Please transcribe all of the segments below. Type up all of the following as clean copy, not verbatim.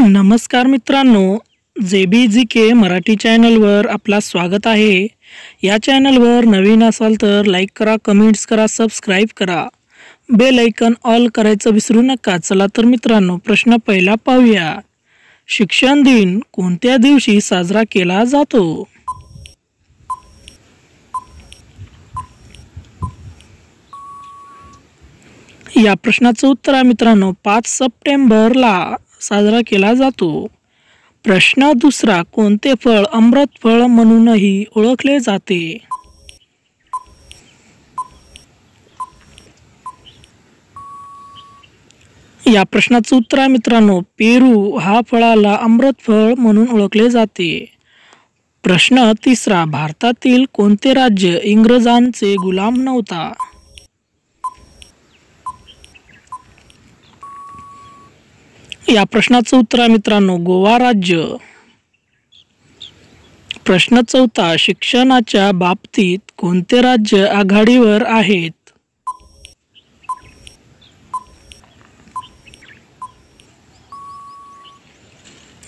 नमस्कार मित्रांनो, JBGK मराठी चॅनलवर आपला स्वागत आहे. या चॅनलवर नवीन असाल तर लाईक करा, कमेंट्स करा, सबस्क्राईब करा, बेल आयकॉन ऑल करायचं विसरू नका. चला तर मित्रांनो, प्रश्न पहिला पाहूया. शिक्षण दिन कोणत्या दिवशी साजरा केला जातो? या प्रश्नाचं उत्तर आहे मित्रांनो 5 सप्टेंबरला साजरा केला जातो. प्रश्न दुसरा, कोणते फळ अमृत फळ म्हणूनही ओळखले जाते? या प्रश्नाचं उत्तर आहे मित्रांनो पेरू हा फळाला अमृत फळ म्हणून ओळखले जाते. प्रश्न तिसरा, भारतातील कोणते राज्य इंग्रजांचे गुलाम नव्हता? या प्रश्नाचं उत्तर आहे मित्रांनो गोवा राज्य. प्रश्न चौथा, शिक्षणाच्या बाबतीत कोणते राज्य आघाडीवर आहेत?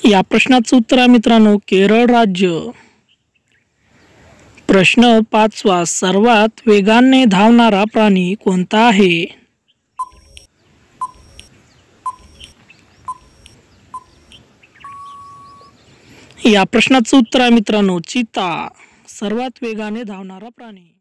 या प्रश्नाचं उत्तर आहे मित्रांनो केरळ राज्य. प्रश्न पाचवा, सर्वात वेगाने धावणारा प्राणी कोणता आहे? या प्रश्नाचं उत्तर आहे मित्रांनो चीता, सर्वात वेगाने धावणारा प्राणी.